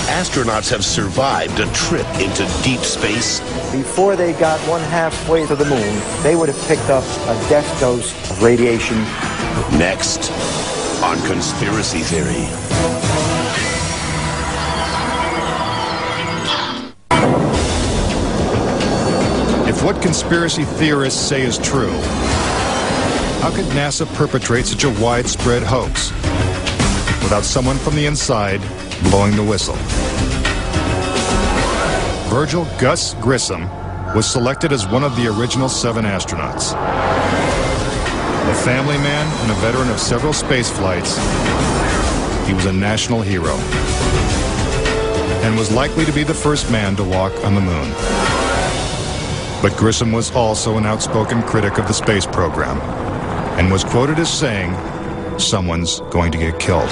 astronauts have survived a trip into deep space? Before they got one halfway to the moon, they would have picked up a death dose of radiation. Next, on Conspiracy Theory. If what conspiracy theorists say is true, how could NASA perpetrate such a widespread hoax without someone from the inside blowing the whistle? Virgil Gus Grissom was selected as one of the original 7 astronauts. A family man and a veteran of several space flights, he was a national hero and was likely to be the first man to walk on the moon. But Grissom was also an outspoken critic of the space program and was quoted as saying, "Someone's going to get killed."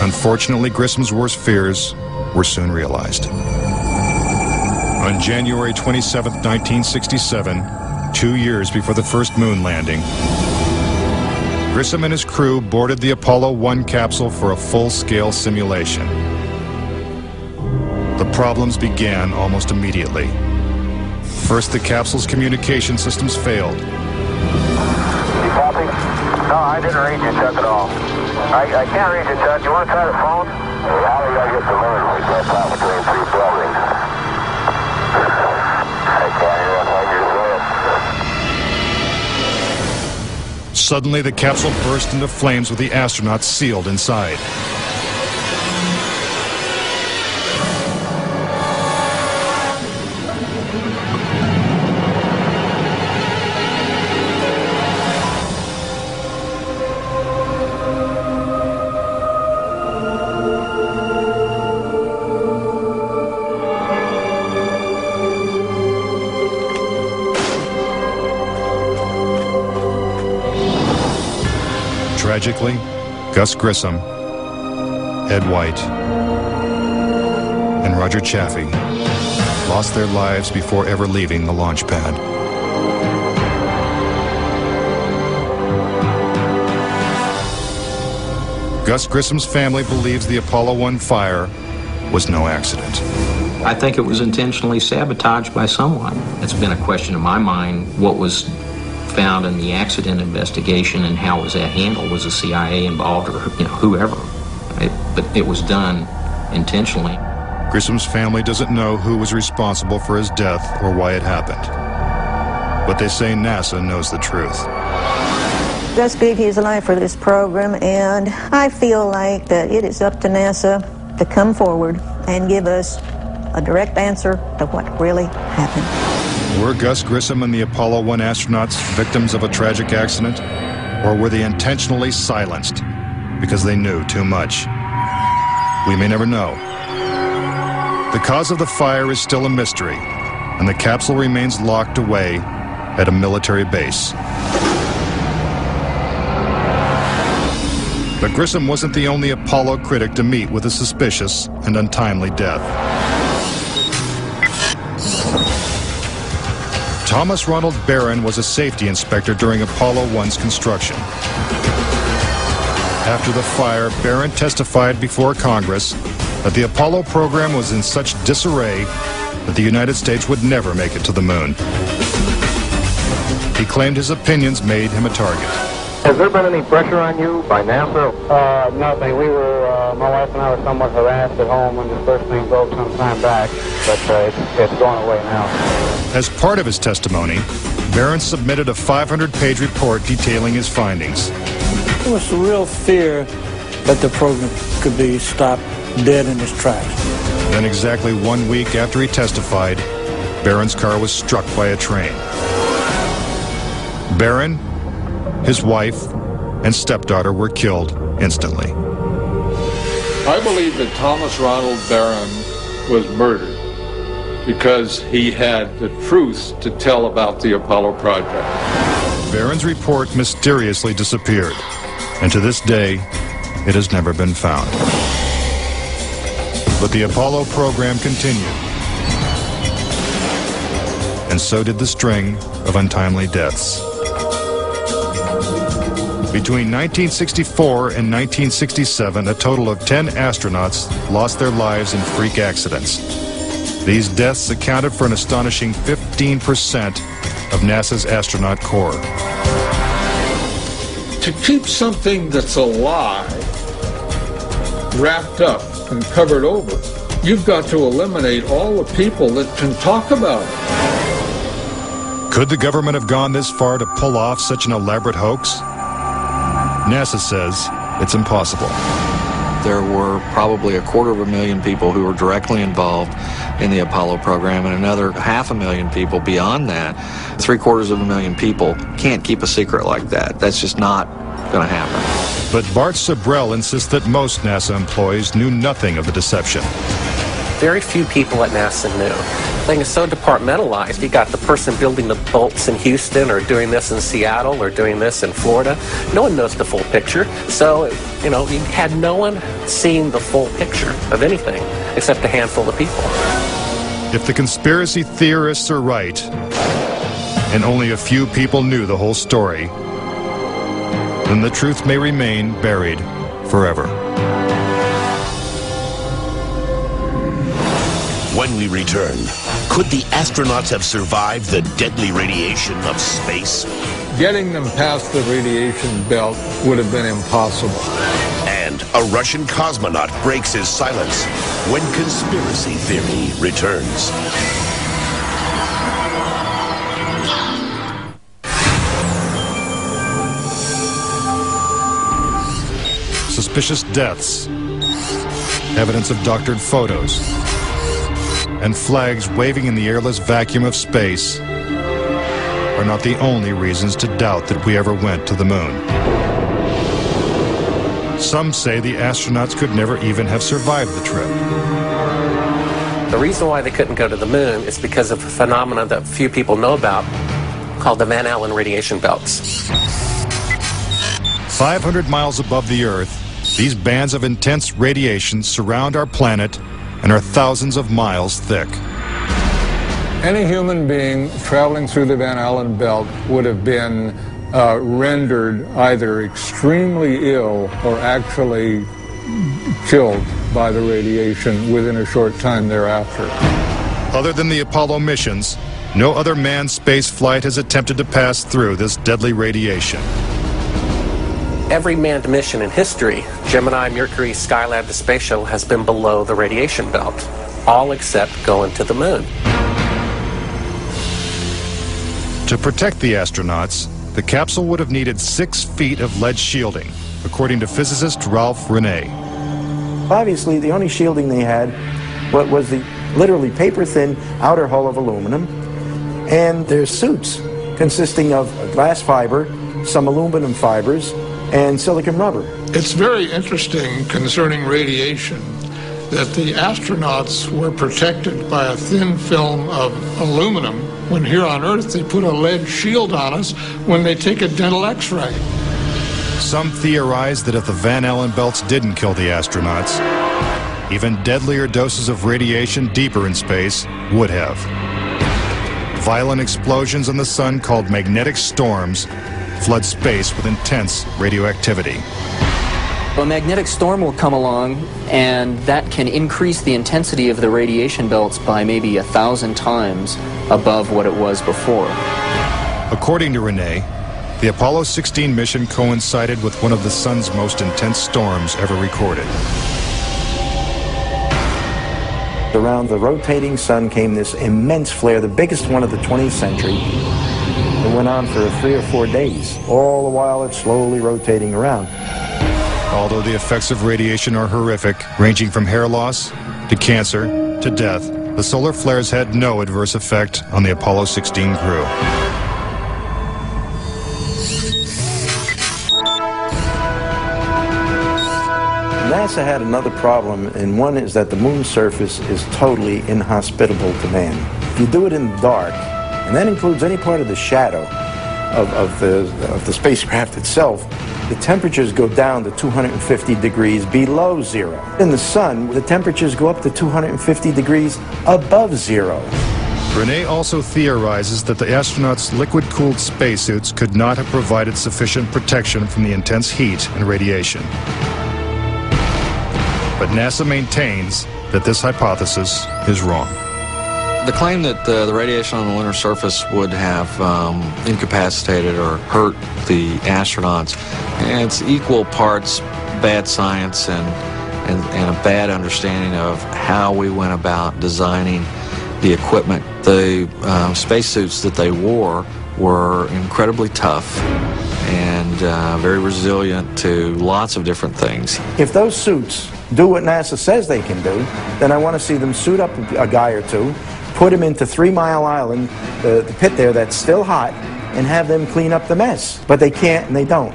Unfortunately, Grissom's worst fears were soon realized. On January 27, 1967, 2 years before the first moon landing, Grissom and his crew boarded the Apollo 1 capsule for a full-scale simulation. The problems began almost immediately. First, the capsule's communication systems failed. You copy? No, I didn't read you, Chuck, at all. I can't read you, Chuck. You want to try the phone? How do I get the moon? We got time between 3 buildings. I can't hear what you're saying. Suddenly, the capsule burst into flames with the astronauts sealed inside. Tragically, Gus Grissom, Ed White, and Roger Chaffee lost their lives before ever leaving the launch pad. Gus Grissom's family believes the Apollo 1 fire was no accident. I think it was intentionally sabotaged by someone. It's been a question in my mind, what was found in the accident investigation and how was that handled? Was the CIA involved or whoever? But it was done intentionally. Grissom's family doesn't know who was responsible for his death or why it happened. But they say NASA knows the truth. Gus gave his life for this program, and I feel like that it is up to NASA to come forward and give us a direct answer to what really happened. Were Gus Grissom and the Apollo 1 astronauts victims of a tragic accident? Or were they intentionally silenced because they knew too much? We may never know. The cause of the fire is still a mystery, and the capsule remains locked away at a military base. But Grissom wasn't the only Apollo critic to meet with a suspicious and untimely death. Thomas Ronald Barron was a safety inspector during Apollo 1's construction. After the fire, Barron testified before Congress that the Apollo program was in such disarray that the United States would never make it to the moon. He claimed his opinions made him a target. Has there been any pressure on you by NASA? Nothing. We were, my wife and I were somewhat harassed at home when this first thing broke some time back, but it's gone away now. As part of his testimony, Barron submitted a 500-page report detailing his findings. It was a real fear that the program could be stopped dead in its tracks. Then exactly 1 week after he testified, Barron's car was struck by a train. Barron, his wife, and stepdaughter were killed instantly. I believe that Thomas Ronald Barron was murdered because he had the truth to tell about the Apollo project. Barron's report mysteriously disappeared, and to this day, it has never been found. But the Apollo program continued, and so did the string of untimely deaths. Between 1964 and 1967, a total of 10 astronauts lost their lives in freak accidents. These deaths accounted for an astonishing 15% of NASA's astronaut corps. To keep something that's alive wrapped up and covered over, you've got to eliminate all the people that can talk about it. Could the government have gone this far to pull off such an elaborate hoax? NASA says it's impossible. There were probably 250,000 people who were directly involved in the Apollo program, and another 500,000 people beyond that. 750,000 people can't keep a secret like that. That's just not going to happen. But Bart Sabrell insists that most NASA employees knew nothing of the deception. Very few people at NASA knew. The thing is so departmentalized. You got the person building the bolts in Houston, or doing this in Seattle, or doing this in Florida. No one knows the full picture. So, you had no one seeing the full picture of anything except a handful of people. If the conspiracy theorists are right, and only a few people knew the whole story, then the truth may remain buried forever. When we return, could the astronauts have survived the deadly radiation of space? Getting them past the radiation belt would have been impossible. And a Russian cosmonaut breaks his silence when conspiracy theory returns. Suspicious deaths, evidence of doctored photos, and flags waving in the airless vacuum of space are not the only reasons to doubt that we ever went to the moon. Some say the astronauts could never even have survived the trip. The reason why they couldn't go to the moon is because of a phenomenon that few people know about called the Van Allen radiation belts. 500 miles above the Earth, these bands of intense radiation surround our planet and are thousands of miles thick. Any human being traveling through the Van Allen belt would have been rendered either extremely ill or actually killed by the radiation within a short time thereafter. Other than the Apollo missions, no other manned space flight has attempted to pass through this deadly radiation. Every manned mission in history, Gemini, Mercury, Skylab, the space shuttle, has been below the radiation belt, all except going to the moon. To protect the astronauts, the capsule would have needed 6 feet of lead shielding, according to physicist Ralph Rene. Obviously, the only shielding they had was the literally paper-thin outer hull of aluminum, and their suits consisting of glass fiber, some aluminum fibers, and silicon rubber. It's very interesting concerning radiation that the astronauts were protected by a thin film of aluminum when here on Earth they put a lead shield on us when they take a dental x-ray. Some theorize that if the Van Allen belts didn't kill the astronauts, even deadlier doses of radiation deeper in space would have. Violent explosions in the sun called magnetic storms flood space with intense radioactivity. A magnetic storm will come along, and that can increase the intensity of the radiation belts by maybe 1,000 times above what it was before. According to Rene, the Apollo 16 mission coincided with one of the sun's most intense storms ever recorded. Around the rotating sun came this immense flare, the biggest one of the 20th century. It went on for 3 or 4 days. All the while it's slowly rotating around. Although the effects of radiation are horrific, ranging from hair loss to cancer to death, the solar flares had no adverse effect on the Apollo 16 crew. NASA had another problem, and one is that the moon's surface is totally inhospitable to man. If you do it in the dark, and that includes any part of the shadow of the spacecraft itself, the temperatures go down to 250 degrees below zero. In the sun, the temperatures go up to 250 degrees above zero. Renee also theorizes that the astronauts' liquid-cooled spacesuits could not have provided sufficient protection from the intense heat and radiation. But NASA maintains that this hypothesis is wrong. The claim that the radiation on the lunar surface would have incapacitated or hurt the astronauts, it's equal parts bad science and a bad understanding of how we went about designing the equipment. The spacesuits that they wore were incredibly tough and very resilient to lots of different things. If those suits do what NASA says they can do, then I want to see them suit up a guy or two, put him into 3 Mile Island, the pit there that's still hot, and have them clean up the mess. But they can't and they don't.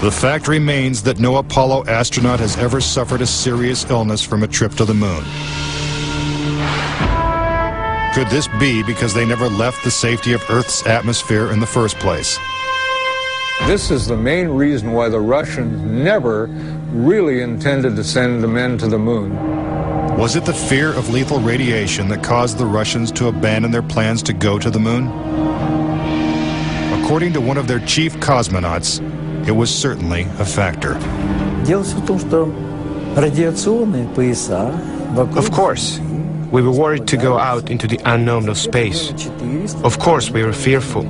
The fact remains that no Apollo astronaut has ever suffered a serious illness from a trip to the moon. Could this be because they never left the safety of Earth's atmosphere in the first place? This is the main reason why the Russians never really intended to send the men to the moon. Was it the fear of lethal radiation that caused the Russians to abandon their plans to go to the moon? According to one of their chief cosmonauts, it was certainly a factor. Of course, we were worried to go out into the unknown of space. Of course, we were fearful.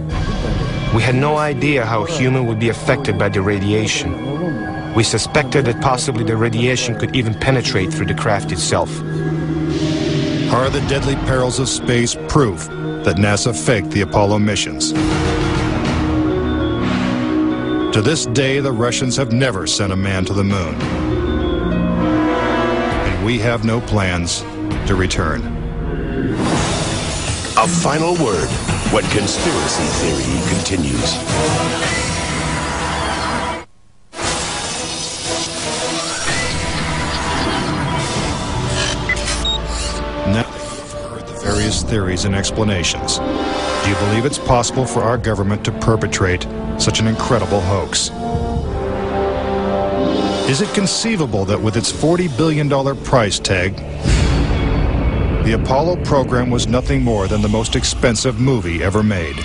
We had no idea how a human would be affected by the radiation. We suspected that possibly the radiation could even penetrate through the craft itself. Are the deadly perils of space proof that NASA faked the Apollo missions? To this day, the Russians have never sent a man to the moon. And we have no plans to return. A final word when conspiracy theory continues. Now that you've heard the various theories and explanations, do you believe it's possible for our government to perpetrate such an incredible hoax? Is it conceivable that with its $40 billion price tag, the Apollo program was nothing more than the most expensive movie ever made?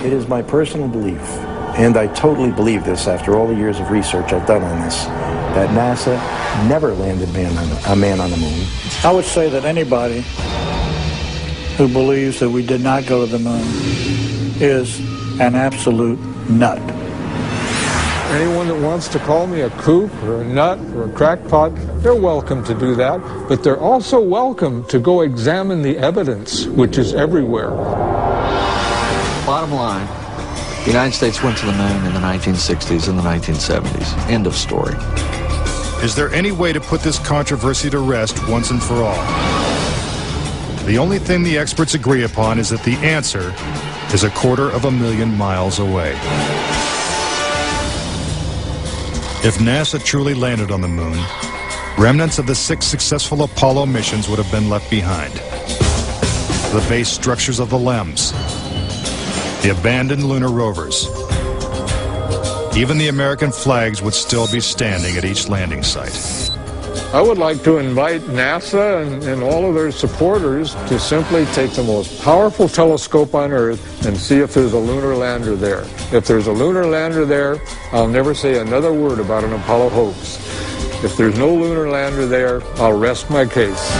It is my personal belief, and I totally believe this after all the years of research I've done on this, that NASA never landed a man on the moon. I would say that anybody who believes that we did not go to the moon is an absolute nut. Anyone that wants to call me a kook or a nut or a crackpot, they're welcome to do that, but they're also welcome to go examine the evidence, which is everywhere. Bottom line, the United States went to the moon in the 1960s and the 1970s. End of story. Is there any way to put this controversy to rest once and for all? The only thing the experts agree upon is that the answer is 250,000 miles away. If NASA truly landed on the moon, remnants of the 6 successful Apollo missions would have been left behind. The base structures of the LEMs, the abandoned lunar rovers. Even the American flags would still be standing at each landing site. I would like to invite NASA and all of their supporters to simply take the most powerful telescope on Earth and see if there's a lunar lander there. If there's a lunar lander there, I'll never say another word about an Apollo hoax. If there's no lunar lander there, I'll rest my case.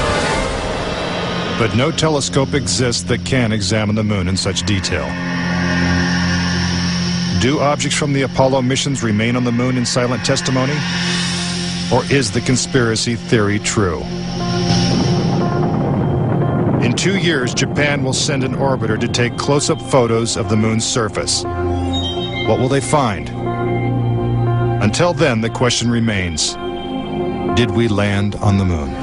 But no telescope exists that can examine the moon in such detail. Do objects from the Apollo missions remain on the moon in silent testimony? Or is the conspiracy theory true? In 2 years, Japan will send an orbiter to take close-up photos of the moon's surface. What will they find? Until then, the question remains, did we land on the moon?